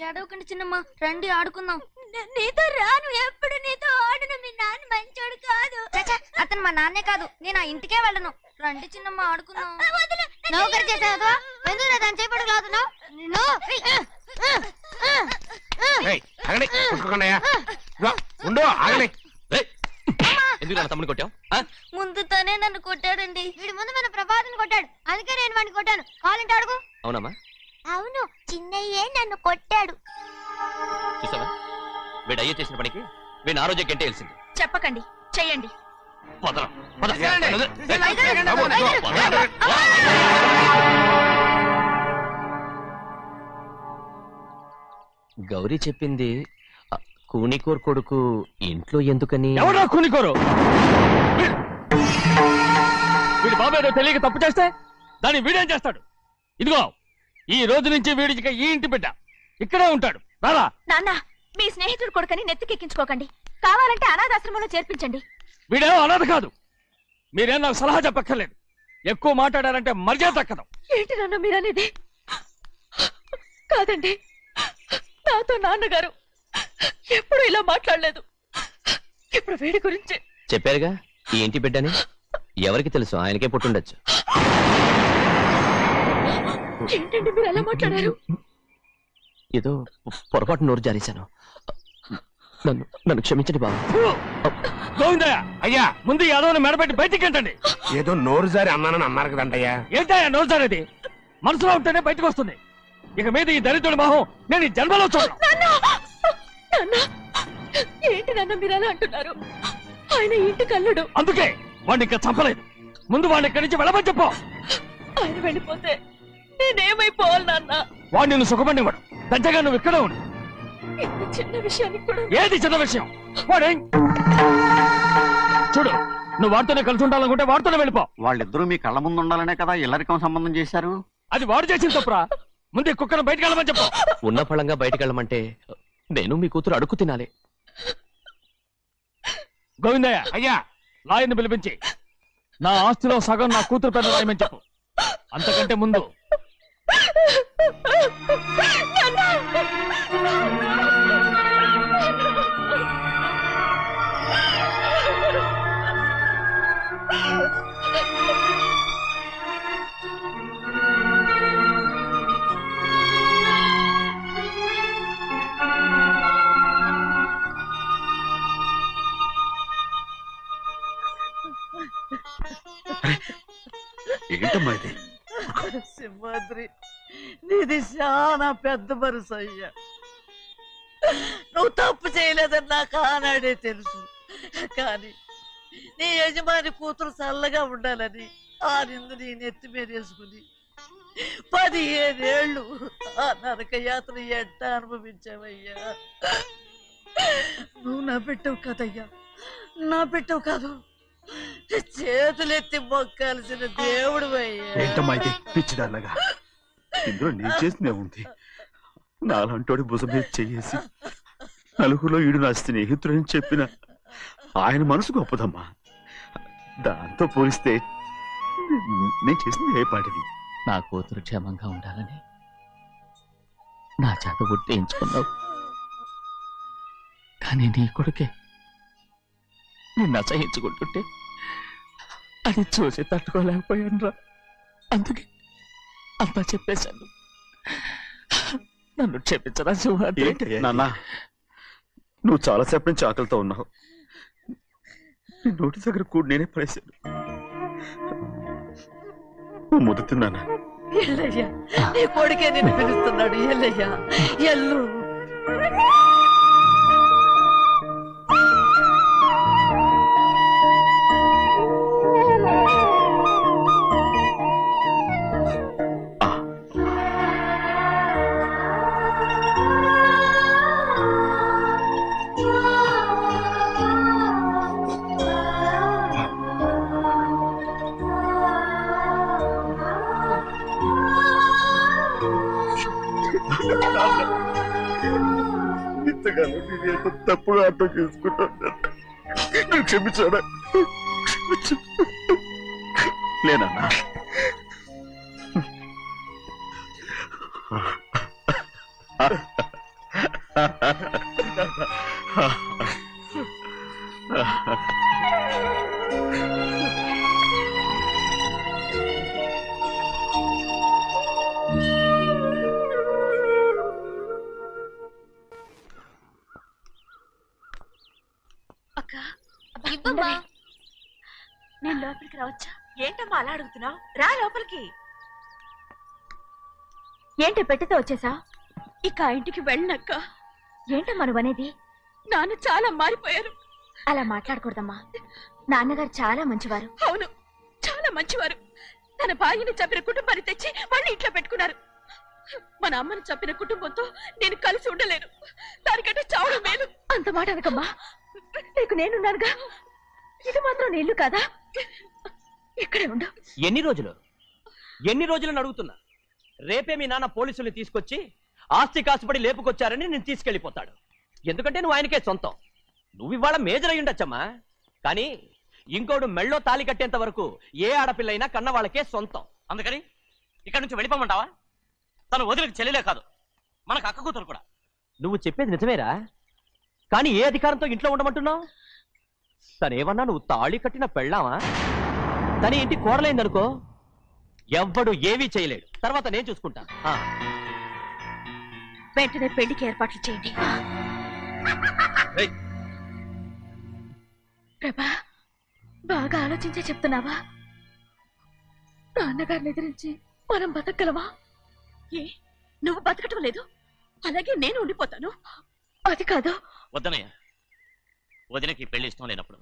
ఏడవకండి చిన్నమ్మ, రండి ఆడుకుందాం. నీతో రాను, ఎప్పుడు నీతో ఆడను. మీ నాన్న మంచోడు కాదు. అతను మా నాన్నే కాదు, నేను ఆ ఇంటికే వెళ్ళను. రండి చిన్నమ్మ ఆడుకుందాం. నౌకరు చేసావు ఎందుకు దాని చేపడు కాదున్నావు తమ్ముని కొట్టావు? ముందు తనే నన్ను కొట్టాడండి. వీడి ముందు మన ప్రభాతం కొట్టాడు, అందుకే నేను వాడిని కొట్టాను. కావాలంటే అడుగు. అవునమ్మా, అవును, చిన్నయ్యే నన్ను కొట్టాడు. చూసావా, వీడు అయ్యే చేసిన పనికి వీడిని ఆ రోజే గంటే తెలిసింది. చెప్పకండి, చెయ్యండి. గౌరీ చెప్పింది కూనికోర్ కొడుకు ఇంట్లో ఎందుకని. ఎవరా కూనికోరు? వీడి బాబు ఏదో తెలియక తప్పు చేస్తే దాన్ని వీడేం చేస్తాడు? ఇదిగో, ఈ రోజు నుంచి వీడికి ఈ ఇంటి బిడ్డ ఇక్కడే ఉంటాడు. రారా. నాన్న, మీ స్నేహితుడు కొడుకని నెత్తికెక్కించుకోకండి. కావాలంటే అనాథాశ్రమంలో చేర్పించండి. వీడేమో అనాథ కాదు. మీరేం నాకు సలహా చెప్పక్కర్లేదు. ఎక్కువ మాట్లాడారంటే మర్యాద దక్కదు. ఏంటి నాన్న మీరనేది? కాదండి, నాతో నాన్నగారు ఎప్పుడు ఇలా మాట్లాడలేదు. ఇప్పుడు వీడి గురించి చెప్పారుగా ఈ ఇంటి బిడ్డని. ఎవరికి తెలుసు, ఆయనకే పుట్టుండొచ్చు. ఏంటండి మీరు ఎలా మాట్లాడారు? ఏదో పొరపాటు నోరు జారేశాను. నన్ను క్షమించండి బాబు. గోవిందయ్య, అయ్యా ముందు యాదవ్ని మెడబెట్టి బయటికి ఏంటండి. ఏదో నోరు జారి అన్నానని అన్నారు కదంటయ్యా. ఏంటయ్యా నోరు జారేది? మనసులో ఉంటేనే బయటకు వస్తుంది. ఇక మీద ఈ దరిద్రుడి మొహం నేను ఈ జన్మలో చూడను. ఏంటి నాన్న మీరు ఎలా అంటున్నారు? ఆయన ఇంటి కల్లుడు. అందుకే వాడిని ఇంకా చంపలేదు. ముందు వాడిని ఇక్కడి నుంచి వెళ్ళమని చెప్పు. ఆయన వెళ్ళిపోతే నేనేమైపోవాలి నాన్న? వాడిని నువ్వు సుఖపడివాడు. పెద్దగా నువ్వు ఇక్కడే ఉండు. ఇంత చిన్న విషయానికి కూడా. ఏది చిన్న విషయం? వాడేం చూడు, నువ్వు వాడితోనే కలిసి ఉండాలనుకుంటే వాడితోనే వెళ్ళిపో. వాళ్ళిద్దరూ మీ కళ్ళ ముందు ఉండాలనే కదా ఇల్లరికం సంబంధం చేశారు. అది వాడు చేసిన తప్పురా. ముందు ఈ కుక్కను బయటకు వెళ్ళమని చెప్పు. ఉన్న ఫలంగా బయటకు వెళ్ళమంటే నేను మీ కూతురు అడుగు తినాలి. గోవిందయ్య, అయ్యా లాయర్ని పిలిపించి నా ఆస్తిలో సగం నా కూతురు పెద్ద రాయమని చెప్పు. అంతకంటే ముందు ఏంటమ్మా ఇది? సింహాద్రి, నీది చాలా పెద్ద మనసు అయ్యా. నువ్వు తప్పు చేయలేదని నాకు ఆనాడే తెలుసు. కానీ నీ యజమాని కూతురు చల్లగా ఉండాలని ఆ నిందు నీ నెత్తి మీద వేసుకుని 15 ఏళ్ళు ఆ నరక యాత్ర ఎట్ట అనుభవించావయ్యా. నువ్వు నా పెట్టవు కదయ్యా, నా పెట్టవు కాదు, చేతులెత్తి మొక్కాల్సిన దేవుడు అయ్యా. ఏంటమ్మా ఇది పిచ్చిదాన్నగా? ఇందులో నేను చేసినే ఉంది. నాలంటోడి భుజం మీద చెయ్యేసి నలుగురిలో ఈడు నా స్నేహితుడని చెప్పిన ఆయన మనసు గొప్పదమ్మా. దాంతో పోలిస్తే నేను చేసింది ఏ పాటిది? నా కూతురు క్షేమంగా ఉండాలని నా చేత గుర్తించుకున్నావు. కానీ నీ కొడుకే నిన్ను అసహించుకుంటుంటే అది చూసి తట్టుకోలేకపోయాను రా. అందుకే అంతా చెప్పేశాను. నన్ను క్షమించరా సింహాద్రి. నాన్న, నువ్వు చాలాసేపు నుంచి ఆకలితో ఉన్నావు. నీ నోటి దగ్గర కూడా నేనే పడేశాను. ముద్దు తిన్నానా? ఎల్లయ్యా, నీ కొడుకే నిన్ను పిలుస్తున్నాడు. ఎల్లయ్యా, ఎల్లు. ఇంతకాలం నేను ఎంత తప్పుగా అర్థం చేసుకుంటాను. నువ్వు క్షమించాడా? లేనన్నా, అక్క ఇవ్వమ్మా. నేను లోపలికి రావచ్చా? ఏంటమ్మా అలా అడుగుతున్నావు? రా లోపలికి. ఏంటి పెట్టితే వచ్చేసా? ఇక ఆ ఇంటికి వెళ్ళనక్క. ఏంటమ్మా నువ్వు అనేది? నాన్న చాలా మారిపోయారు. అలా మాట్లాడకూడదమ్మా. నాన్నగారు చాలా మంచివారు. అవును, చాలా మంచివారు. తన భార్యని చంపిన కుటుంబాన్ని తెచ్చి మళ్ళీ ఇంట్లో పెట్టుకున్నారు. మన అమ్మని చంపిన కుటుంబంతో నేను కలిసి ఉండలేను. దానికంటే చావడం మేలు. అంత మాట అనకమ్మా. నీకు నేనున్నానుగా. ఇది మాత్రం నీ ఇల్లు కాదా? ఇక్కడే ఉండు. ఎన్ని రోజులని అడుగుతున్నా. రేపే మీ నాన్న పోలీసుల్ని తీసుకొచ్చి ఆస్తి కాసుపడి లేపుకొచ్చారని నేను తీసుకెళ్లిపోతాడు. ఎందుకంటే నువ్వు ఆయనకే సొంతం. నువ్వు ఇవాళ మేజర్ అయి ఉండొచ్చమ్మా, కానీ ఇంకోడు మెళ్ళో తాళి కట్టేంత వరకు ఏ ఆడపిల్లైనా కన్న వాళ్ళకే సొంతం. అందుకని ఇక్కడి నుంచి వెళ్ళిపోమంటావా? తను వదిలికి చెల్లెలే కాదు, మనకు అక్క కూతురు కూడా. నువ్వు చెప్పేది నిజమేరా, కానీ ఏ అధికారంతో ఇంట్లో ఉండమంటున్నావు? తనేమన్నా నువ్వు తాళి కట్టిన పెళ్ళావా? తన ఇంటి కోడలైందనుకో, ఎవ్వడు ఏవీ చేయలేడు. తర్వాత నేను చూసుకుంటా. వెంటనే పెళ్లికి ఏర్పాట్లు చేయండి. ప్రభా, బాగా ఆలోచించే చెప్తున్నావా? నాన్నగారిని ఎదిరించి మనం బతకగలవా? ఏ, నువ్వు బతకటం లేదు, అలాగే నేను ఉండిపోతాను. అది కాదు. వద్దనయ్య, వదినకి పెళ్లి ఇష్టం లేనప్పుడు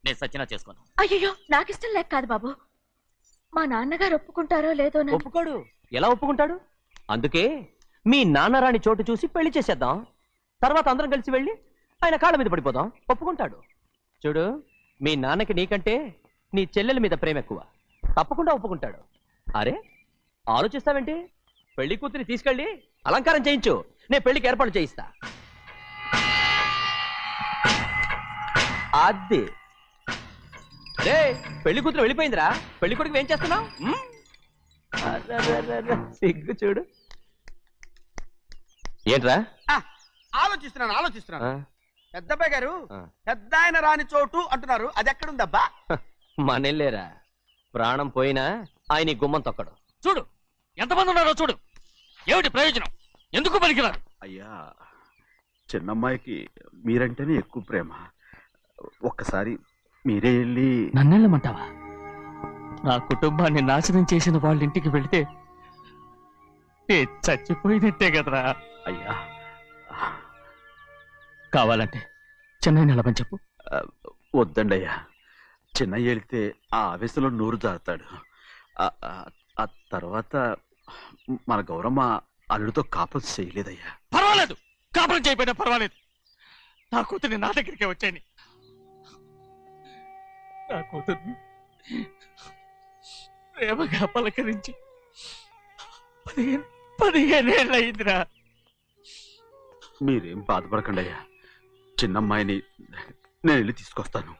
నేను సచ్చినా చేసుకోను. అయ్యో, నాకిష్టం లేక కాదు బాబు. మా నాన్నగారు ఒప్పుకుంటారో లేదో. ఒప్పుకోడు. ఎలా ఒప్పుకుంటాడు? అందుకే మీ నాన్నరాని చోటు చూసి పెళ్లి చేసేద్దాం. తర్వాత అందరం కలిసి వెళ్ళి ఆయన కాళ్ళ మీద పడిపోదాం. ఒప్పుకుంటాడు. చూడు, మీ నాన్నకి నీకంటే నీ చెల్లెల మీద ప్రేమ ఎక్కువ. తప్పకుండా ఒప్పుకుంటాడు. అరే, ఆలోచిస్తావేంటి? పెళ్లి కూతురి తీసుకెళ్ళి అలంకారం చేయించు, నేను పెళ్లికి ఏర్పాటు చేయిస్తా. అది పెళ్లి కూతురు వెళ్ళిపోయిందిరా. పెళ్లి కొడుకు ఏం చేస్తున్నావు? సిగ్గు చూడు. ఏంట్రా? ఆలోచిస్తున్నాను. పెద్దబ్బాయి గారు పెద్ద ఆయన రాని చోటు అంటున్నారు, అది ఎక్కడుందబ్బా? మనెళ్ళేరా, ప్రాణం పోయినా ఆయన గుమ్మం తొక్కడు. చూడు ఎంతమంది ఉన్నారో చూడు. ఏమిటి ప్రయోజనం? ఎందుకు పనికిరారు? అయ్యా, చిన్నమ్మాయికి మీరంటేనే ఎక్కువ ప్రేమ. ఒక్కసారి మీరే వెళ్ళి. నన్నెళ్ళమంటావా? నా కుటుంబాన్ని నాశనం చేసిన వాళ్ళ ఇంటికి వెళితే చచ్చిపోయినట్టే కదరా. అయ్యా, కావాలంటే చెన్నై నిలబని చెప్పు. వద్దండి అయ్యా. చిన్నయ్య వెళితే ఆ ఆవేశంలో నోరు జారుతాడు. ఆ తర్వాత మన గౌరమ్మ అల్లుడితో కాపురం చేయలేదయ్యా. పర్వాలేదు, కాపురం చేయకపోయినా పర్వాలేదు. నా కూతుర్ని నా దగ్గరికే వచ్చాయని. నా కూతుర్ని ప్రేమగా పలకరించి 15 ఏళ్ళు అయిందిరా. మీరేం బాధపడకండి అయ్యా. చిన్నమ్మాయిని నేను వెళ్ళి తీసుకొస్తాను.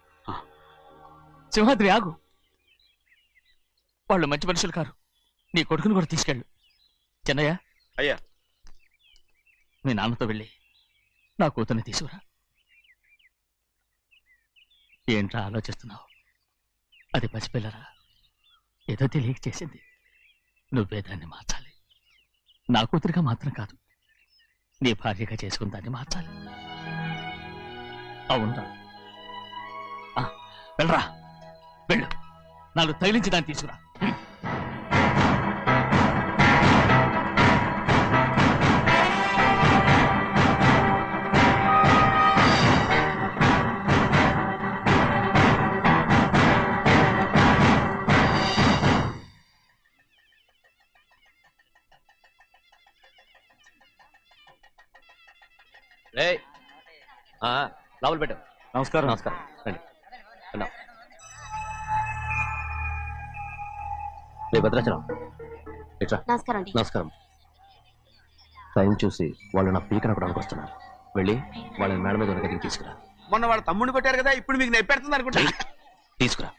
సింహాద్రి, ఆగు. వాళ్ళు మంచి మనుషులు కారు. నీ కొడుకుని కూడా తీసుకెళ్ళు. చిన్నయ్య, అయ్యా, మీ నాన్నతో వెళ్ళి నా కూతుర్ని తీసుకురా. ఏంట్రా ఆలోచిస్తున్నావు? అది పసిపిల్లరా, ఏదో తెలియక చేసింది. నువ్వే దాన్ని మార్చాలి. నా కూతురిగా మాత్రం కాదు, నీ భార్యగా చేసుకుని దాన్ని మార్చాలి. అవునరా? వెళ్ళరా, వెళ్ళు. నాలుగు తగిలించి దాన్ని తీసుకురా. లోపల పెట్టు. నమస్కారం. నమస్కారం. రండి. భద్రాచలం, ఇట్రా. నమస్కారం అండి. నమస్కారం. టైం చూసి వాళ్ళు నా పీకన కూడా వస్తున్నారు. వెళ్ళి వాళ్ళని మేడ మీద ఉన్న గదికి తీసుకురా. మొన్న వాళ్ళ తమ్ముడిని కొట్టారు కదా, ఇప్పుడు మీకు నెప్పెడుతుంది అనుకుంటా. తీసుకురా.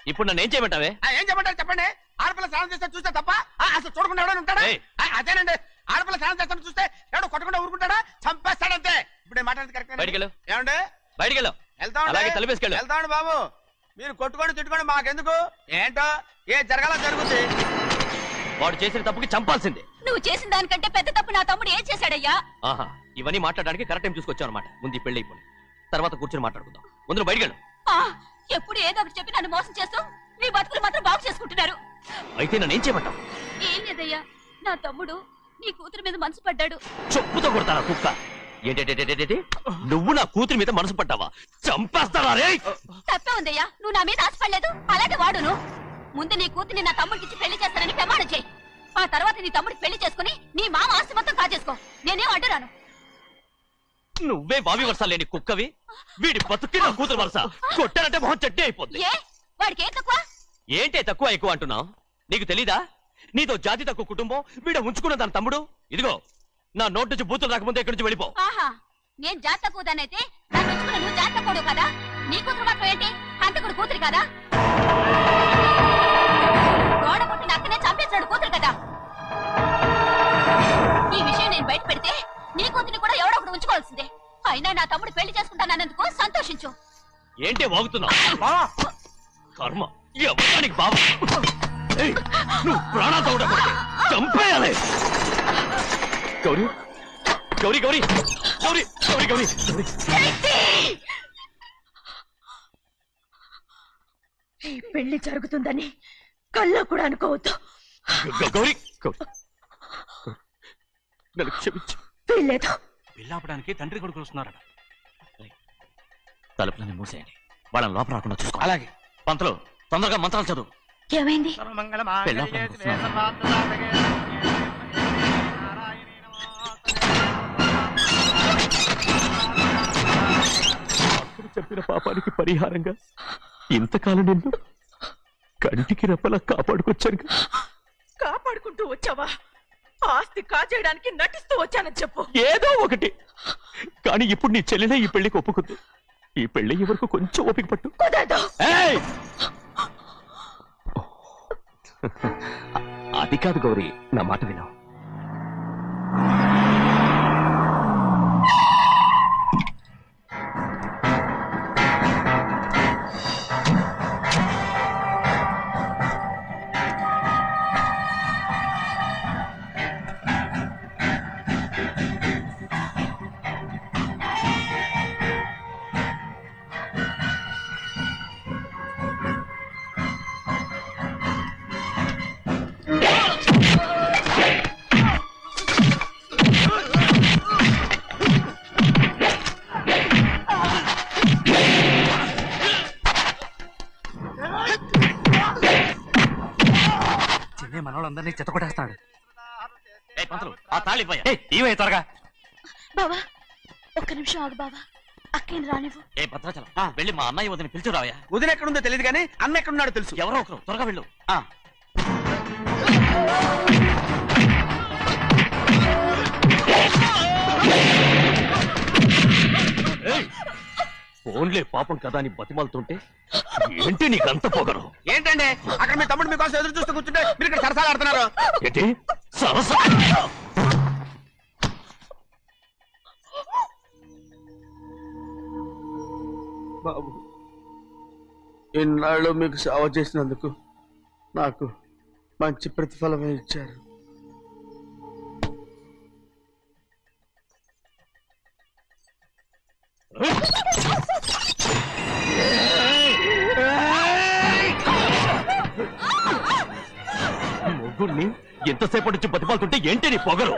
ఇప్పుడు నన్ను ఏం చేయమంటావే? ఏం చెప్పంటారు చెప్పండి. ఆడపిల్ల స్నానం చేస్తే చూస్తే తప్ప అసలు చూడకుండా ఎవడైనా ఉంటాడా? ఏయ్. అదేనండి, ఆడపిల్ల స్నానం చేస్తాను చూస్తే ఎవడో కొట్టకుండా ఊరుకుంటాడా? చంపేస్తాడంతే. ఇప్పుడు నేను మాట్లాడేది కరెక్ట్ బయటికెళ్ళు. ఏమండి? బయటికెళ్ళు. అలాగే తలపేసుకెళ్ళు. వెళ్తామండి బాబు. మీరు కొట్టుకొని తిట్టుకోండి, మాకెందుకు? ఏంటో ఏ జరగాలో జరుగుతుంది. వాడు చేసిన తప్పుకి చంపాల్సిందే. నువ్వు చేసిన దానికంటే పెద్ద తప్పు నా తమ్ముడు ఏం చేశాడయ్యా? ఆహా, ఇవన్నీ మాట్లాడడానికి కరెక్ట్ టైం చూసుకొచ్చావు అనమాట. ముందు ఈ పెళ్లి అయిపోయి తర్వాత కూర్చొని మాట్లాడుకుందాం. ముందు బయటికెళ్ళు. ఎప్పుడు ఏదో ఒకటి చెప్పి నన్ను మోసం చేస్తూ మీ బతుకులు మాత్రం బాగు చేసుకుంటున్నారు. అయితే నన్ను ఏం చేయమంటావు? ఏం లేదయ్యా, నా తమ్ముడు నీ కూతురు మీద మనసు పడ్డాడు. చెప్పుతో కొడతారా కుక్క? ఏంటంటే నువ్వు నా కూతురి మీద మనసు పడ్డావా? చంపేస్తారా రే? తప్పే ఉందయ్యా, నువ్వు నా మీద ఆశపడలేదు, అలాగే వాడును. ముందు నీ కూతుర్ని నా తమ్ముడికి పెళ్లి చేస్తానని ప్రమాణం చేయి. ఆ తర్వాత నీ తమ్ముడికి పెళ్లి చేసుకుని నీ మామ ఆస్తి మొత్తం కాజేసుకో. నేనేం అడ్డురాను. నువ్వే వావి వరుస లేని కుక్కవి. వీడి బతుక్కి నా కూతురు వరుస. కొట్టానంటే మొహం చెట్టే అయిపోద్ది. ఏ వాడికి ఏం తక్కువ? ఏంటే తక్కువ ఎక్కువ అంటున్నావు? నీకు తెలీదా? నీతో జాతి తక్కువ కుటుంబం వీడ ఉంచుకున్న దాని తమ్ముడు. ఇదిగో నా నోటి నుంచి బూతులు రాకముందే ఇక్కడి నుంచి వెళ్ళిపో. ఆహా, నేను జాత తక్కువదానైతే నన్ను ఉంచుకున్న నువ్వు జాత తక్కువ కదా? నీ కూతురు మాత్రం ఏంటి? హంతకుడు కూతురు కదా? గోడ పుట్టిన అక్కనే చంపేశాడు కూతురు కదా? ఈ విషయం నేను బయట పెడితే నీ కూతురిని కూడా ఎవడో ఒకడు ఉంచుకోవాల్సిందే. అయినా నా తమ్ముడు పెళ్లి చేసుకుంటానన్నందుకు సంతోషించు. ఏంటే వాగుతున్నావు? కర్మ ఎవరికి బాబా. నువ్వు ప్రాణాలతో ఉండకూడదు. చంపేయాలి. గౌరీ గౌరీ గౌరీ గౌరీ గౌరీ గౌరీ ఈ పెళ్లి జరుగుతుందని కళ్ళ కూడా అనుకోవద్దు. గౌరీ గౌరీ నన్ను క్షమించు. వీల్లేదు. పెళ్ళాపడానికి తండ్రి కొడుకులు వస్తున్నారట. తలుపులని మూసేయండి. వాళ్ళని లోపల రాకుండా చూసుకో. అలాగే. పంతలు తొందరగా మంత్రాలు చదువు. ఏమైంది? అప్పుడు చెప్పిన పాపానికి పరిహారంగా ఇంతకాలం నిన్ను కంటికి రెప్పలా కాపాడుకొచ్చాను. కాపాడుకుంటూ వచ్చావా? ఆస్తి కాజేయడానికి నటిస్తూ వచ్చానని చెప్పు. ఏదో ఒకటి. కానీ ఇప్పుడు నీ చెల్లెలే ఈ పెళ్లికి ఒప్పుకుంది. ఈ పెళ్లి వరకు కొంచెం ఓపిక పట్టు. కుదరదు. అది కాదు గౌరీ, నా మాట విను. మనోళ్ళందరినీ చెత్తకొట్టేస్తాడు. ఆ తాళి ఇవే త్వరగా. బావా ఒక్క నిమిషం ఆగు బావా. అక్కేం రానివ్వు. ఏ భద్రాచలం వెళ్ళి మా అన్నయ్య వదిన పిలిచిరావయ్యా. వదిన ఎక్కడుందో తెలియదు కానీ అన్న ఎక్కడున్నాడో తెలుసు. ఎవరో ఒకరు త్వరగా వెళ్ళు. ఫోన్లే పాపం కదా అని బతిమాలుతుంటే ఏంటి నీకంత పొగరు? ఏంటండి అక్కడ మీ తమ్ముడు మీకోసం ఎదురు చూస్తూ కూర్చుంటే మీరు ఇక్కడ సరసాలు ఆడుతున్నారు. ఏంటి సరసా? బాబు, ఇన్నాళ్ళు మీకు సేవ చేసినందుకు నాకు మంచి ప్రతిఫలమే ఇచ్చారు. మొగ్గుడిని ఎంతసేపటి నుంచి బతిమాలుతుంటే ఏంటి నీ పొగరు?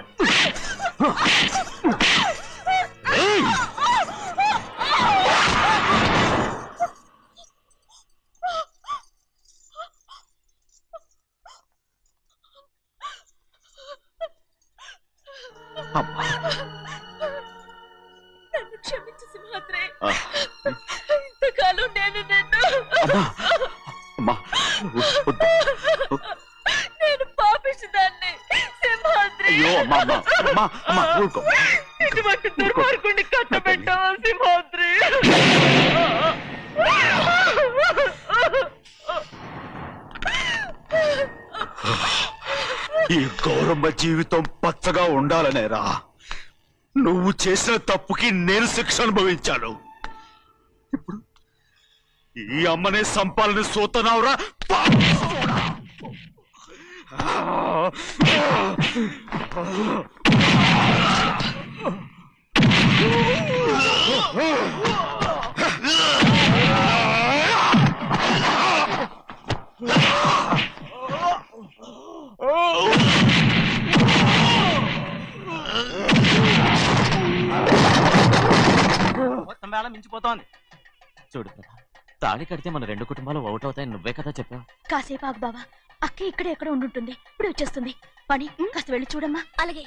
నన్ను క్షమించు సింహాద్రి. ఇంతకాలం నేను నిన్ను నేను పాపించదాన్ని సింహాద్రి. అయ్యో అమ్మా అమ్మా అమ్మా అమ్మా ఊరుకో. ఇటువంటి దుర్మార్గుడిని కట్టబెట్టావా సింహాద్రి? ఈ గౌరమ్మ జీవితం పచ్చగా ఉండాలనేరా నువ్వు చేసిన తప్పుకి నేను శిక్ష అనుభవించాను. ఇప్పుడు ఈ అమ్మనే సంపాలని సోతనావురా పాపిస్తోడా? మొత్తం వేళ మించిపోతోంది. చూడు ప్రభా, తాళి కడితే మన రెండు కుటుంబాలు అవుట్ అవుతాయని నువ్వే కదా చెప్పావు. కాసేపు ఆగు బావా, అక్క ఇక్కడే ఎక్కడ ఉండుంటుంది, ఇప్పుడు వచ్చేస్తుంది. పని కాస్త వెళ్ళి చూడమ్మా. అలాగే.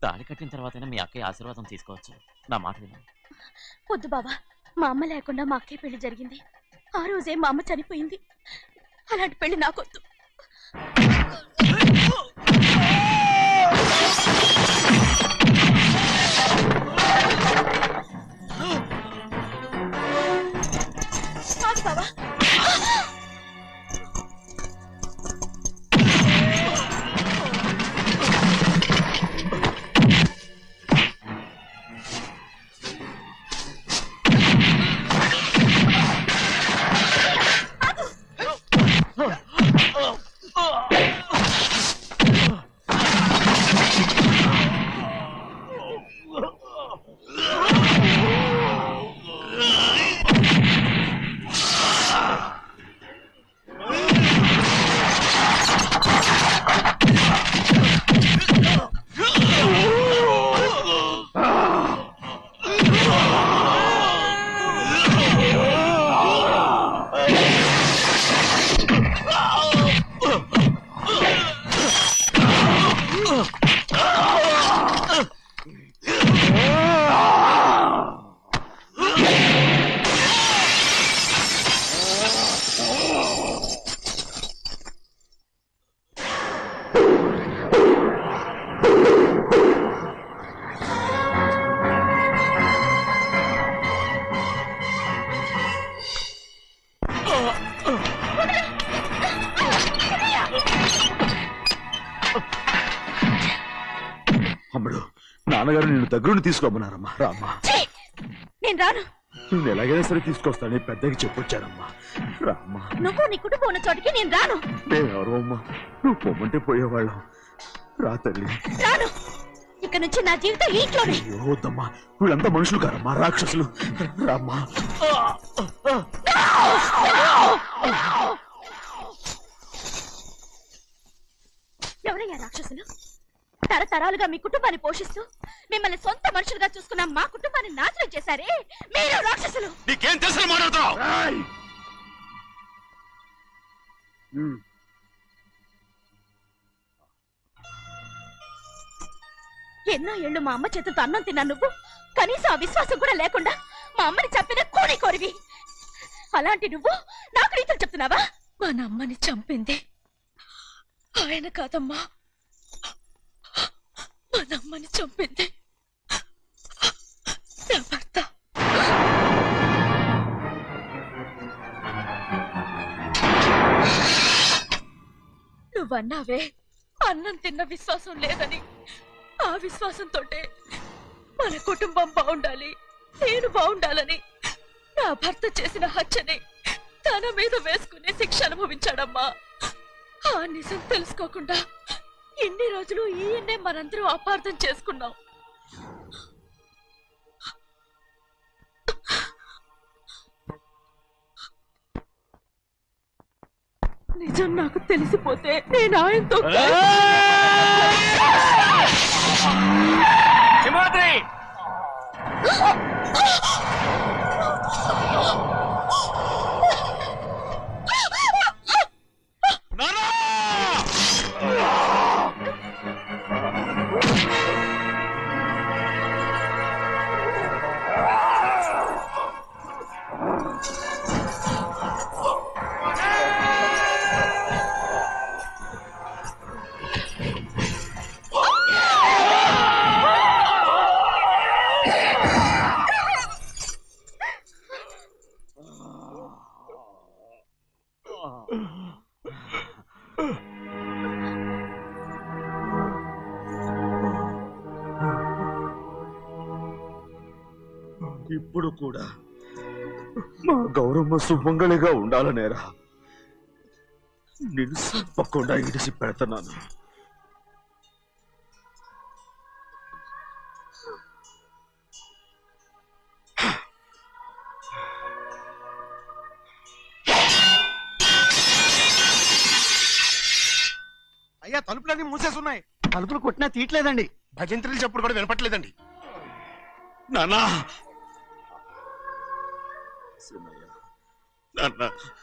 తాళి కట్టిన తర్వాతైనా మీ అక్కయ్య ఆశీర్వాదం తీసుకోవచ్చు. నా మాట విను. వద్దు బావా, మా అమ్మ లేకుండా మా అక్కయ్య పెళ్లి జరిగింది. ఆ రోజే మా అమ్మ చనిపోయింది. అలాంటి పెళ్లి నాకొద్దు. బావా, అమ్మడు, నాన్నగారు నిన్ను దగ్గరుండి తీసుకోమన్నారమ్మా. రామ్మా. నేను రాను. నువ్వు ఎలాగైనా సరే తీసుకొస్తానని పెద్దకి చెప్పొచ్చానమ్మా. రామ్మా. నువ్వు నీ కుటుంబం ఉన్న చోటికి నేను రాను. మేమెవరో అమ్మా, నువ్వు పొమ్మంటే పోయేవాళ్ళం. రా తల్లి. రాను. ఇక నుంచి నా జీవితం ఈ ఇంట్లోనే. వద్దమ్మా, వీళ్ళంతా మనుషులు కారమ్మా, రాక్షసులు. రామ్మా. ఎవరయ్యా రాక్షసులు? తరతరాలుగా మీ కుటుంబాన్ని పోషిస్తూ మిమ్మల్ని సొంత మనుషులుగా చూసుకున్న మా కుటుంబాన్ని నాశనం చేశారే మీరు రాక్షసులు. నీకేం తెలుసు మాట్లాడుతావు? ఎన్నో ఏళ్ళు మా అమ్మ చేతులతో అన్నం తిన్నా నువ్వు కనీసం ఆ విశ్వాసం కూడా లేకుండా మా అమ్మని చంపిన కోడి కోరివి. అలాంటి నువ్వు నాకు రీతులు చెప్తున్నావా? మా అమ్మని చంపింది ఆయన కాదమ్మా, మా అమ్మని చంపింది నా భర్త. నువ్వన్నావే అన్నం తిన్న విశ్వాసం లేదని. ఆ విశ్వాసంతో మన కుటుంబం బాగుండాలి, నేను బాగుండాలని నా భర్త చేసిన హత్యని తన మీద వేసుకునే శిక్ష అనుభవించాడమ్మా. ఆ నిజం తెలుసుకోకుండా ఇన్ని రోజులు ఈయన్నే మనందరూ అపార్థం చేసుకున్నాం. నిజం నాకు తెలిసిపోతే నేను ఆయనతో సింహాద్రి! ఇప్పుడు కూడా మా గౌరమ్మ సుమంగళిగా ఉండాలనేరా నేను తప్పకుండా ఇడిసి పెడుతున్నాను. అయ్యా తలుపులన్నీ మూసేసున్నాయి. తలుపులు కొట్టినా తీయట్లేదండి. భజంత్రులు చెప్పుడు కూడా వినపట్లేదండి. నాన్నా నాన్న